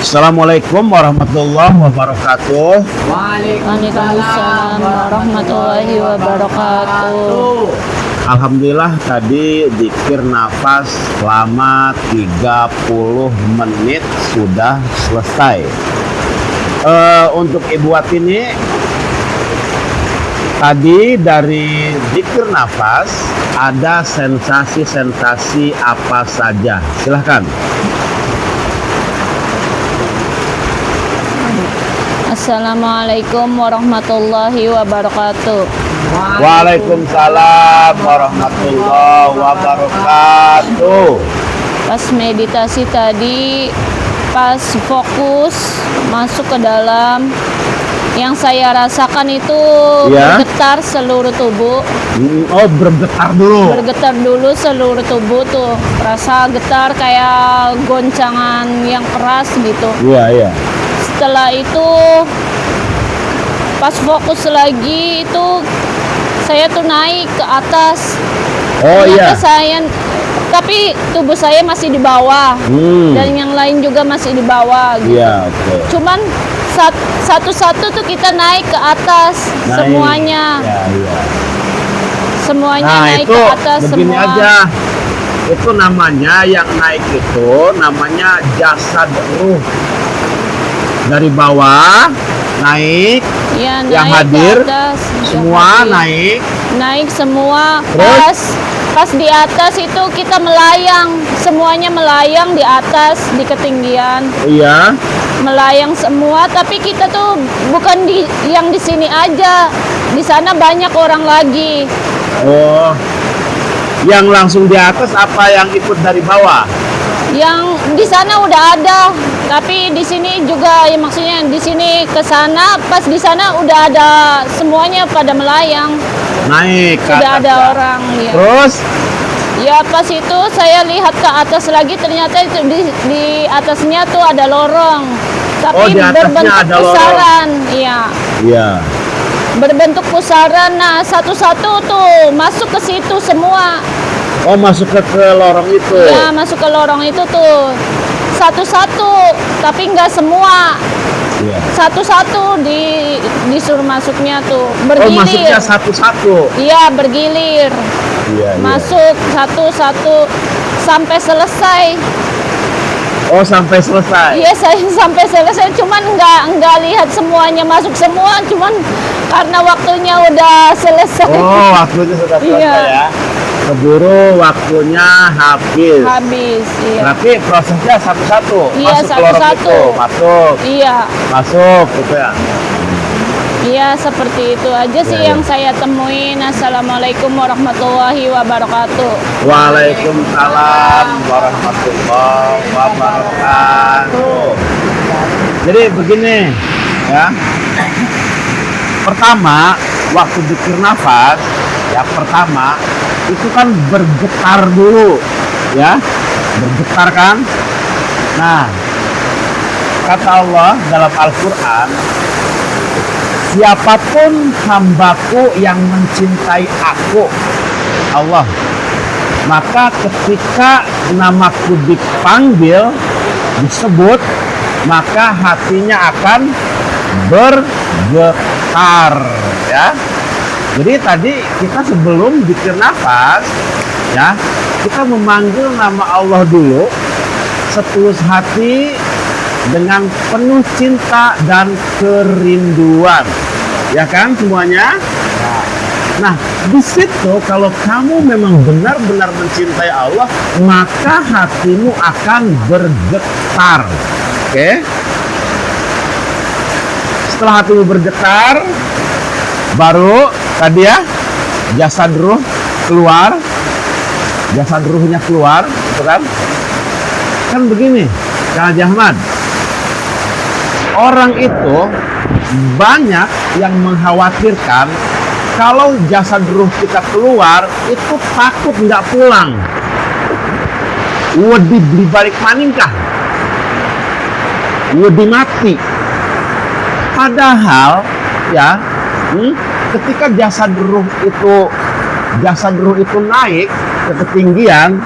Assalamualaikum warahmatullahi wabarakatuh. Waalaikumsalam warahmatullahi wabarakatuh. Alhamdulillah tadi zikir nafas selama 30 menit sudah selesai. Untuk Ibu Watini, tadi dari zikir nafas ada sensasi-sensasi apa saja? Silahkan. Assalamualaikum warahmatullahi wabarakatuh. Waalaikumsalam warahmatullahi wabarakatuh. Pas meditasi tadi, pas fokus masuk ke dalam, yang saya rasakan itu Ya. bergetar seluruh tubuh. Oh, bergetar dulu. Bergetar dulu seluruh tubuh tuh. Rasa getar kayak goncangan yang keras gitu. Iya, iya. Setelah itu pas fokus lagi itu saya tuh naik ke atas. Oh iya. Ternyata saya, tapi tubuh saya masih di bawah dan yang lain juga masih di bawah gitu. Iya, oke. Cuman satu-satu tuh kita naik ke atas Naik. semuanya. Ya, iya. Semuanya Nah, naik itu ke atas begini semua. aja. Itu namanya yang naik itu namanya jasad ruh. Dari bawah naik, Ya, yang naik hadir ke atas, semua yang hadir. naik. Semua. Terus? Pas di atas itu kita melayang, semuanya melayang di atas di ketinggian, Iya. melayang semua. Tapi kita tuh bukan yang di sini aja, di sana banyak orang lagi. Oh. Yang langsung di atas apa yang ikut dari bawah? Yang di sana udah ada, tapi di sini juga, ya maksudnya di sini ke sana, pas di sana udah ada semuanya pada melayang, Naik ke udah atas ada ya. orang. Ya. Terus Ya pas itu saya lihat ke atas lagi, ternyata itu di atasnya tuh ada lorong, Oh, tapi di atasnya berbentuk ada lorong. pusaran, iya, iya. berbentuk pusaran. Nah satu-satu tuh masuk ke situ semua, Oh, masuk ke lorong itu. ya masuk ke lorong itu tuh satu-satu, tapi nggak semua, Iya. satu-satu disuruh masuknya tuh Oh, bergilir, masuknya satu-satu. iya bergilir, Iya, iya. masuk satu-satu sampai selesai. Oh, sampai selesai. Iya saya sampai selesai, cuman nggak lihat semuanya masuk semua, cuman karena waktunya udah selesai. Oh, waktunya sudah selesai Iya. ya. Keburu waktunya habis. Habis, iya. Berarti prosesnya satu-satu. Iya, Masuk ke lorong satu-satu. itu. Masuk. Iya, Masuk gitu ya. iya seperti itu aja sih Iya, yang iya. saya temuin. Assalamualaikum warahmatullahi wabarakatuh. Waalaikumsalam warahmatullahi wabarakatuh. Jadi begini ya. Pertama, waktu zikir nafas, ya pertama itu kan bergetar dulu, ya, bergetar kan. Nah, kata Allah dalam Al-Quran, siapapun hambaku yang mencintai aku, Allah, maka ketika namaku dipanggil, disebut, maka hatinya akan bergetar, ya. Jadi tadi kita sebelum zikir nafas, ya, kita memanggil nama Allah dulu setulus hati dengan penuh cinta dan kerinduan, ya kan semuanya. Nah, di situ kalau kamu memang benar-benar mencintai Allah, maka hatimu akan bergetar. Oke? Setelah hatimu bergetar, baru tadi ya jasad ruh keluar, jasad ruhnya keluar, gitu kan? Kan begini, Kang Haji Ahmad, orang itu banyak yang mengkhawatirkan kalau jasad ruh kita keluar itu takut nggak pulang. Wedi beli balik maningkah? Wedi mati. Padahal ya, ketika jasad ruh itu naik ke ketinggian,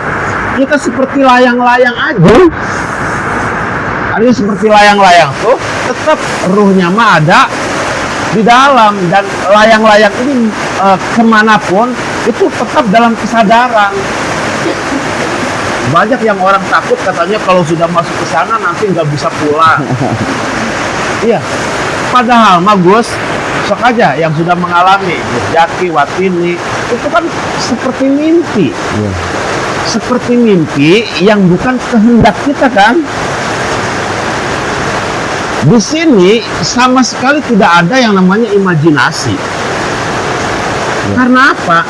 kita seperti layang-layang aja. Artinya seperti layang-layang tuh tetap ruhnya mah ada di dalam, dan layang-layang ini kemanapun itu tetap dalam kesadaran. Banyak yang orang takut katanya kalau sudah masuk ke sana nanti nggak bisa pulang. Iya, padahal mah Gus, sok aja yang sudah mengalami Jaki, Watini, itu kan seperti mimpi. Seperti mimpi yang bukan kehendak kita kan. Di sini sama sekali tidak ada yang namanya imajinasi. Karena apa?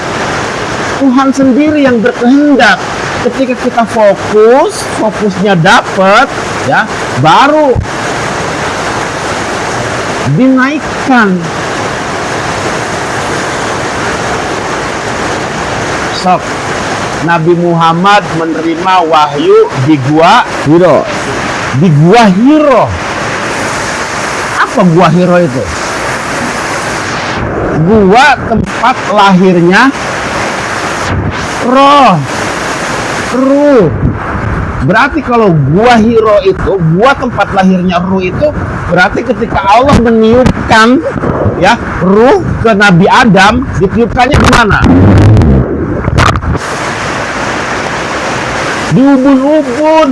Tuhan sendiri yang berkehendak. Ketika kita fokusnya dapat, ya, baru dinaikkan. Sok, Nabi Muhammad menerima wahyu di Gua Hiro. Di Gua Hiro. Apa Gua Hiro itu? Gua tempat lahirnya roh. Ruh. Berarti kalau Gua Hiro itu, gua tempat lahirnya ruh itu, berarti ketika Allah meniupkan, ya, ruh ke Nabi Adam, ditiupkannya di mana? Di ubun-ubun.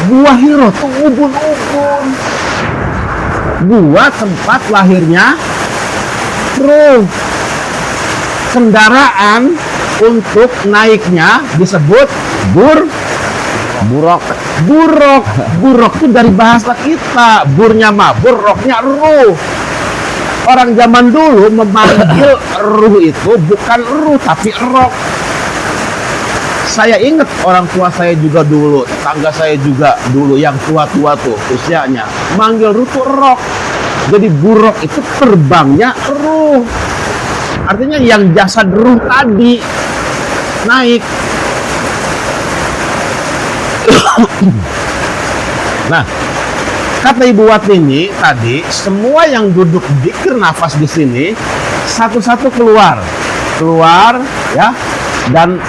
Gua Hiro tuh ubun-ubun. Gua tempat lahirnya ruh. Kendaraan untuk naiknya disebut buruk. Buruk itu dari bahasa kita. Burnya mah, roknya ruh. Orang zaman dulu memanggil ruh itu bukan ruh tapi rok. Saya ingat orang tua saya juga dulu, tetangga saya juga dulu yang tua-tua tuh usianya, manggil ruh tuh rok. Jadi buruk itu terbangnya ruh. Artinya yang jasad ruh tadi naik. Nah, kata Ibu Watini tadi, semua yang duduk dzikir nafas di sini satu-satu keluar, ya, dan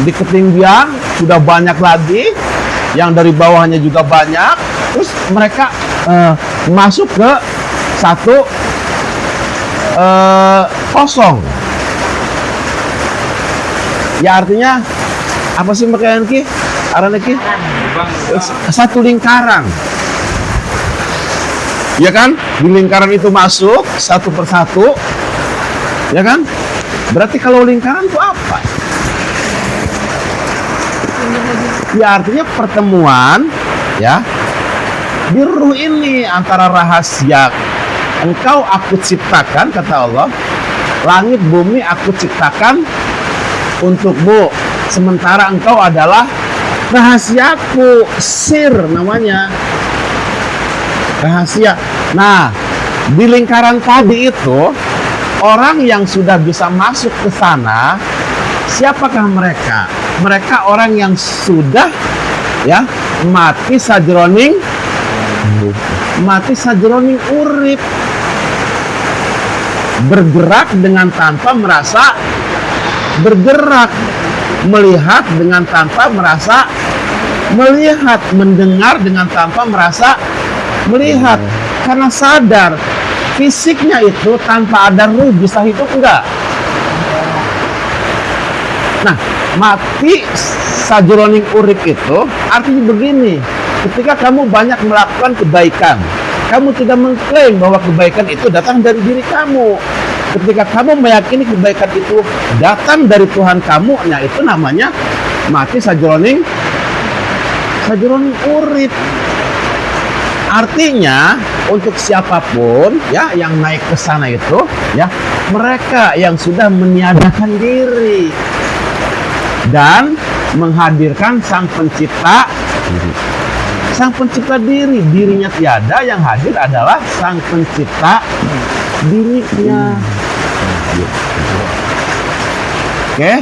di ketinggian sudah banyak lagi, yang dari bawahnya juga banyak. Terus mereka masuk ke satu kosong. Ya artinya apa sih makanya Ki? Arane Ki? Satu lingkaran. Ya kan? Di lingkaran itu masuk satu persatu. Ya kan? Berarti kalau lingkaran itu apa? Ya artinya pertemuan, ya, di ruh ini antara rahasia. Engkau aku ciptakan, kata Allah, langit bumi aku ciptakan untukmu, sementara engkau adalah rahasiaku, sir namanya, rahasia. Nah, di lingkaran tadi itu, orang yang sudah bisa masuk ke sana, siapakah mereka? Mereka orang yang sudah, ya, mati sajroning urip, bergerak dengan tanpa merasa bergerak, melihat dengan tanpa merasa melihat, mendengar dengan tanpa merasa melihat, karena sadar fisiknya itu tanpa ada ruh bisa hidup enggak? Nah, mati sajroning urip itu artinya begini, ketika kamu banyak melakukan kebaikan, kamu tidak mengklaim bahwa kebaikan itu datang dari diri kamu. Ketika kamu meyakini kebaikan itu datang dari Tuhan kamu, nah itu namanya mati sajroning urip. Artinya untuk siapapun, ya, yang naik ke sana itu, ya, mereka yang sudah meniadakan diri dan menghadirkan sang pencipta diri. Sang pencipta diri, dirinya tiada, yang hadir adalah sang pencipta dirinya. Oke?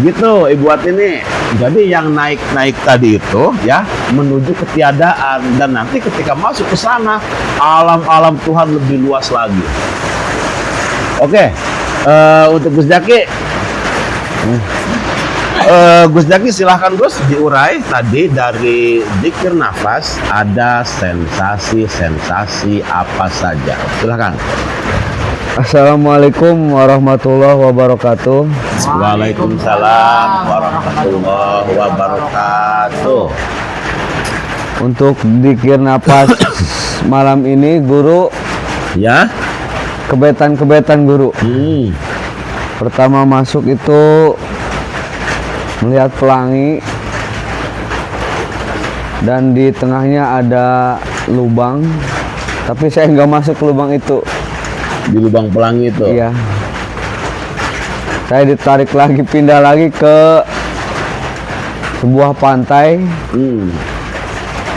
Gitu Ibu Watini. Jadi yang naik-naik tadi itu, ya, menuju ketiadaan, dan nanti ketika masuk ke sana alam-alam Tuhan lebih luas lagi. Oke. Untuk Gus Jaki, Gus Jaki silahkan Gus diurai tadi dari zikir nafas ada sensasi-sensasi apa saja. Silahkan. Assalamualaikum warahmatullahi wabarakatuh. Waalaikumsalam warahmatullahi wabarakatuh. Untuk zikir napas malam ini guru Ya. kebetan guru. Pertama masuk itu melihat pelangi dan di tengahnya ada lubang, tapi saya nggak masuk ke lubang itu. Di lubang pelangi itu. Iya. Saya ditarik lagi, pindah lagi ke sebuah pantai,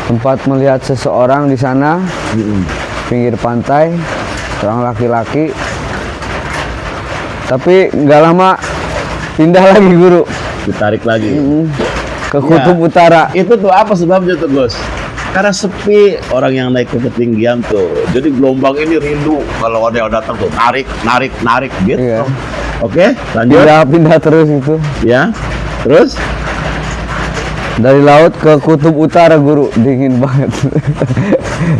tempat melihat seseorang di sana, pinggir pantai, seorang laki-laki. Tapi nggak lama pindah lagi guru, Ditarik lagi. ke kutub utara. Itu tuh apa sebabnya tuh Gus? Karena sepi orang yang naik ke ketinggian tuh. Jadi gelombang ini rindu kalau ada yang datang tuh narik gitu. Iya. Oke, lanjut. Pindah terus itu. Ya. Terus? Dari laut ke kutub utara guru, dingin banget.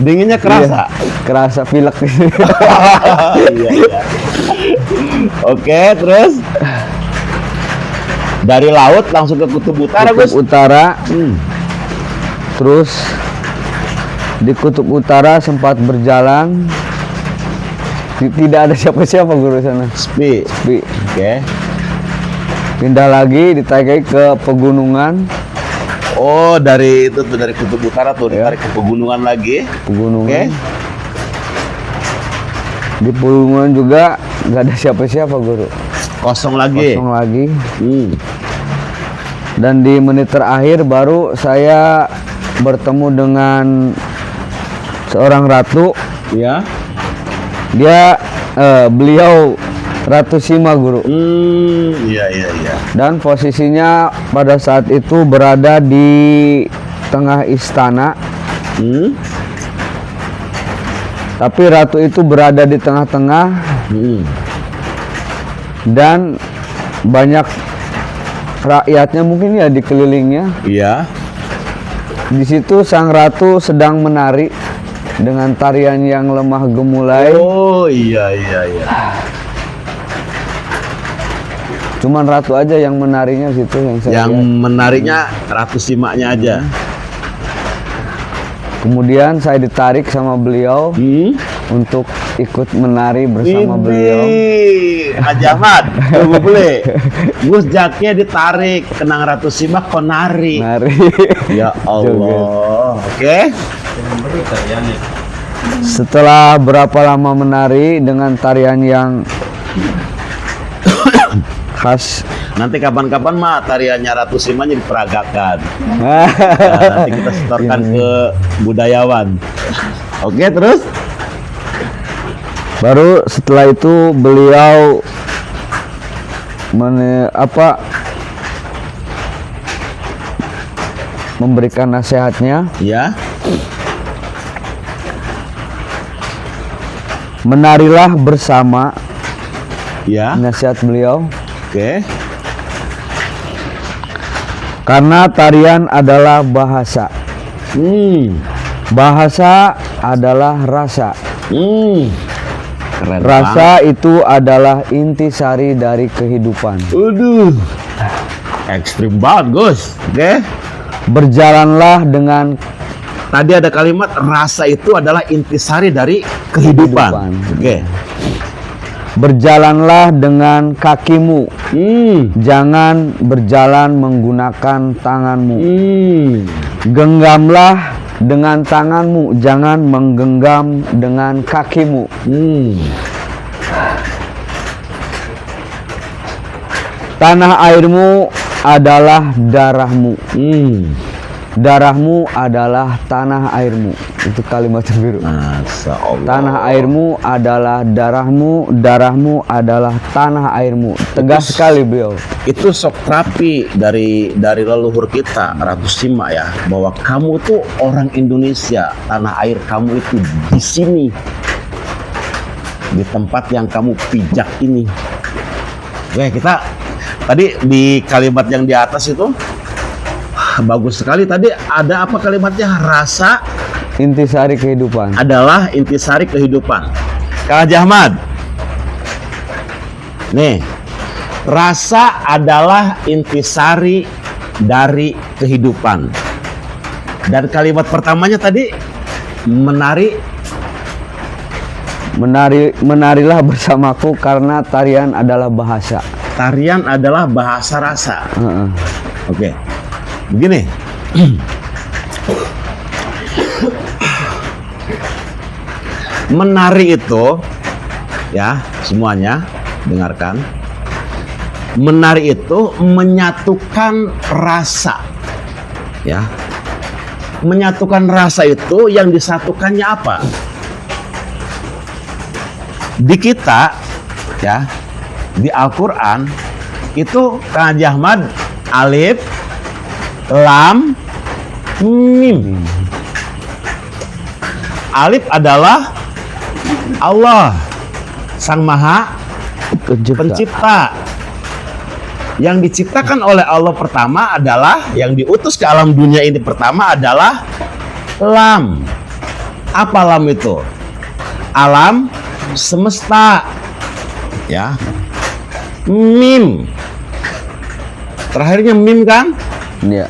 Dinginnya kerasa. Iya, kerasa pilek. Iya, iya. Oke, terus? Dari laut langsung ke kutub utara, Gus. Kutub utara. Terus di kutub utara sempat berjalan, tidak ada siapa-siapa guru sana. Sepi. Sepi. Oke. Pindah lagi, ditarik ke pegunungan. Oh, dari itu tuh dari kutub utara tuh ditarik ke pegunungan lagi. Pegunungan. Oke. Di pegunungan juga nggak ada siapa-siapa guru. Kosong lagi. Kosong lagi. Hmm. Dan di menit terakhir baru saya bertemu dengan seorang ratu. Ya. Beliau Ratu Sima guru. Iya, iya, iya. Dan posisinya pada saat itu berada di tengah istana. Tapi ratu itu berada di tengah-tengah. Dan banyak rakyatnya mungkin ya dikelilingnya. Iya. Di situ sang ratu sedang menari dengan tarian yang lemah gemulai. Oh, iya, iya, iya. Cuman ratu aja yang menarinya situ yang saya Yang lihat. menariknya Ratu Simaknya aja. Kemudian saya ditarik sama beliau untuk ikut menari bersama beliau. Haji Ahmad, tunggu boleh. Gus Jaki ditarik, kenang Ratu Simak kok nari. Nari. Ya Allah. Oke. Setelah berapa lama menari dengan tarian yang khas. Nanti kapan-kapan mah tariannya Ratu Simanya diperagakan. Nah, nanti kita setorkan ke budayawan. Oke, terus? Baru setelah itu beliau memberikan nasihatnya. Ya. Menarilah bersama. Ya. Nasihat beliau. Oke. Karena tarian adalah bahasa. Bahasa adalah rasa. Keren Rasa itu adalah intisari dari kehidupan. Waduh. Ekstrim banget, Gus. Oke. Berjalanlah dengan Tadi ada kalimat rasa itu adalah intisari dari kehidupan. Oke. Berjalanlah dengan kakimu. Jangan berjalan menggunakan tanganmu. Genggamlah dengan tanganmu, jangan menggenggam dengan kakimu. Tanah airmu adalah darahmu. Darahmu adalah tanah airmu. Itu kalimat biru. Masya Allah. Tanah airmu adalah darahmu, darahmu adalah tanah airmu. Tegas sekali beliau. Itu sok terapi dari leluhur kita, Ratu Sima ya, bahwa kamu tuh orang Indonesia, tanah air kamu itu di sini, di tempat yang kamu pijak ini. Oke, kita Tadi di kalimat yang di atas itu bagus sekali. Tadi ada apa kalimatnya? Rasa Intisari kehidupan. adalah intisari kehidupan. Kang Haji Ahmad, nih, rasa adalah intisari dari kehidupan. Dan kalimat pertamanya tadi Menarilah bersamaku karena tarian adalah bahasa. tarian adalah bahasa rasa. Heeh. Oke, begini. Menari itu, ya semuanya dengarkan. Menari itu menyatukan rasa, ya. Menyatukan rasa itu yang disatukannya apa? Di kita, ya, di Al-Quran itu Kang Haji Ahmad, alif, lam, mim. Alif adalah Allah, Sang Maha Pencipta. Yang diciptakan oleh Allah pertama adalah, yang diutus ke alam dunia ini pertama adalah lam. Apa lam itu? Alam semesta, ya. Mim, terakhirnya mim kan? Ya.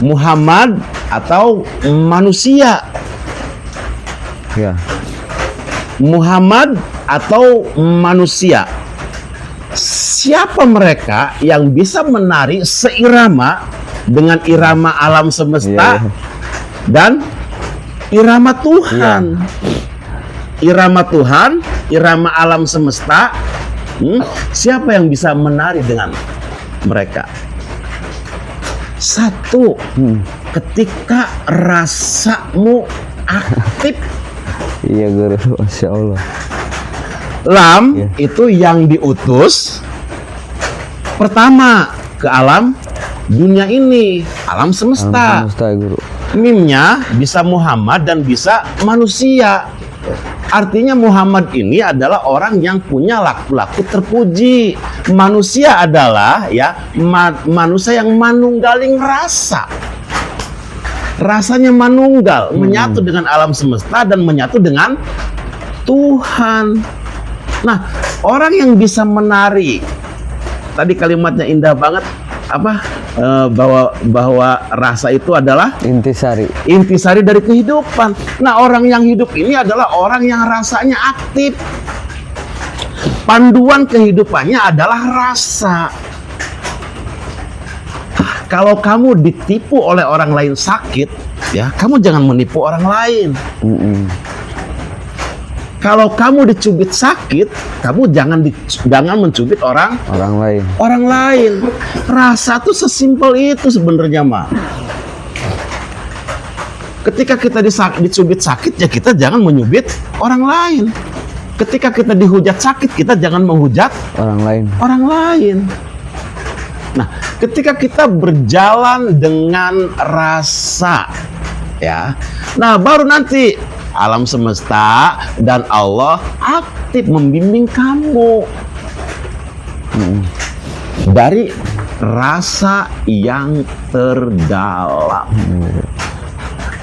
Muhammad atau manusia. Ya. Muhammad atau manusia. Siapa mereka yang bisa menari seirama dengan irama alam semesta dan irama Tuhan? Irama Tuhan, irama alam semesta. Siapa yang bisa menari dengan mereka? Satu, ketika rasamu aktif. Iya guru, Masya Allah. Lam itu yang diutus pertama ke alam dunia ini, alam semesta. Semesta guru. Mimnya bisa Muhammad dan bisa manusia. Artinya Muhammad ini adalah orang yang punya laku-laku terpuji. Manusia adalah, ya, manusia yang manunggaling rasa. Rasanya manunggal, menyatu dengan alam semesta dan menyatu dengan Tuhan. Nah, orang yang bisa menari, tadi kalimatnya indah banget, apa? Bahwa rasa itu adalah intisari dari kehidupan. Nah, orang yang hidup ini adalah orang yang rasanya aktif. Panduan kehidupannya adalah rasa. Kalau kamu ditipu oleh orang lain sakit, ya, kamu jangan menipu orang lain. Kalau kamu dicubit sakit, kamu jangan mencubit orang lain. Rasa tuh sesimpel itu sebenarnya, mah. Ketika kita dicubit sakit, ya kita jangan menyubit orang lain. Ketika kita dihujat sakit, kita jangan menghujat orang lain. Nah, ketika kita berjalan dengan rasa, ya, nah baru nanti alam semesta dan Allah aktif membimbing kamu dari rasa yang terdalam.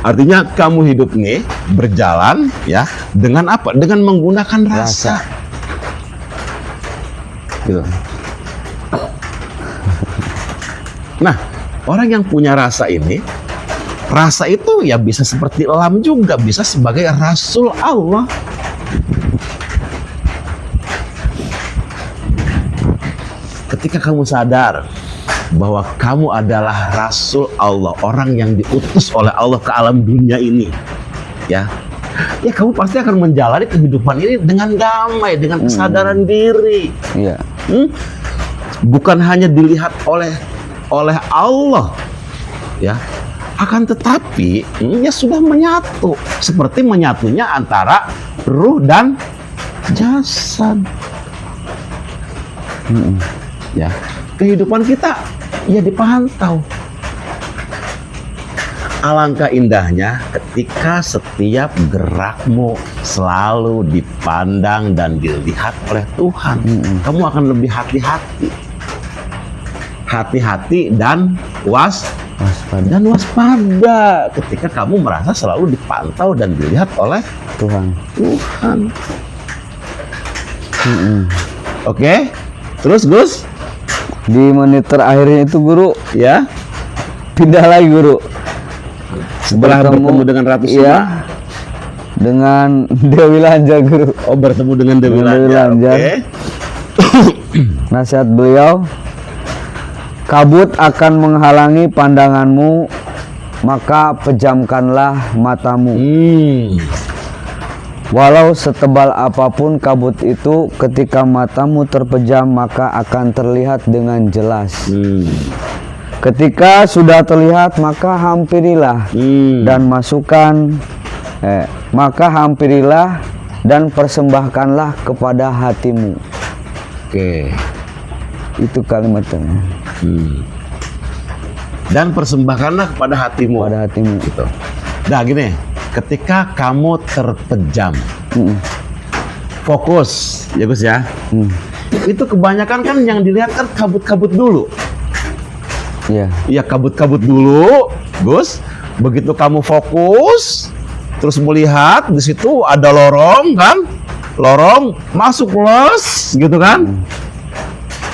Artinya kamu hidup nih berjalan, ya, dengan apa? Dengan menggunakan rasa. Gitu. Nah, orang yang punya rasa ini, rasa itu ya bisa seperti lam juga, bisa sebagai Rasul Allah. Ketika kamu sadar bahwa kamu adalah Rasul Allah, orang yang diutus oleh Allah ke alam dunia ini, ya kamu pasti akan menjalani kehidupan ini dengan damai, dengan kesadaran diri. Bukan hanya dilihat oleh Allah, ya, akan tetapi ya sudah menyatu, seperti menyatunya antara ruh dan jasad. Ya, kehidupan kita ya dipantau. Alangkah indahnya ketika setiap gerakmu selalu dipandang dan dilihat oleh Tuhan. Kamu akan lebih hati-hati. hati-hati dan Waspada waspada ketika kamu merasa selalu dipantau dan dilihat oleh Tuhan. Tuhan. Oke, terus Gus, Di menit terakhirnya itu guru ya pindah lagi guru. setelah bertemu dengan Ratu Sima, Iya, dengan Dewi Lanjar guru. oh bertemu dengan Dewi Dengan Dewi Lanjar. Lanjar. Oke. Nasihat beliau, kabut akan menghalangi pandanganmu, maka pejamkanlah matamu. Walau setebal apapun kabut itu, ketika matamu terpejam maka akan terlihat dengan jelas. Ketika sudah terlihat maka hampirilah dan hampirilah dan persembahkanlah kepada hatimu. Oke. Itu kalimatnya. Dan persembahkanlah kepada hatimu. Pada hatimu. Gitu. Nah gini, ketika kamu terpejam, fokus, ya Gus ya. Itu kebanyakan kan yang dilihat kan kabut-kabut dulu. Iya. Ya kabut-kabut dulu, Gus. Begitu kamu fokus, terus melihat di situ ada lorong kan, lorong masuk los, gitu kan?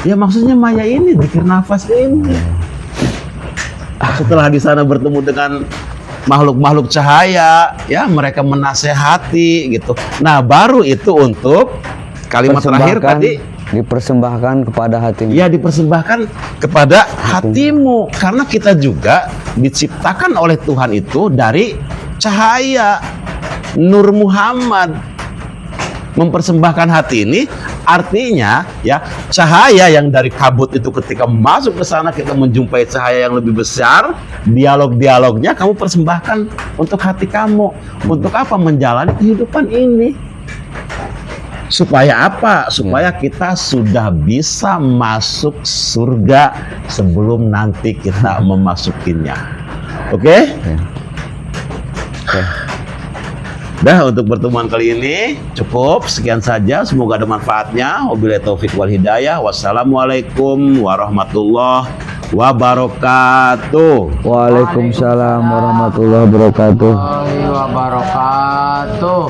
Ya maksudnya Maya ini zikir nafas ini. Setelah di sana bertemu dengan makhluk-makhluk cahaya, ya mereka menasehati gitu. Nah baru itu untuk kalimat terakhir tadi. Dipersembahkan kepada hatimu. Ya dipersembahkan kepada hatimu. Karena kita juga diciptakan oleh Tuhan itu dari cahaya Nur Muhammad. Mempersembahkan hati ini artinya ya cahaya yang dari kabut itu ketika masuk ke sana kita menjumpai cahaya yang lebih besar. Dialog-dialognya kamu persembahkan untuk hati kamu. Untuk apa? Menjalani kehidupan ini. Supaya apa? Supaya kita sudah bisa masuk surga sebelum nanti kita memasukinya. Oke? Oke. Dah untuk pertemuan kali ini cukup sekian saja. Semoga ada manfaatnya. Wabillahi taufik wal hidayah. Wassalamualaikum warahmatullahi wabarakatuh. Waalaikumsalam warahmatullahi wabarakatuh. Wabarakatuh.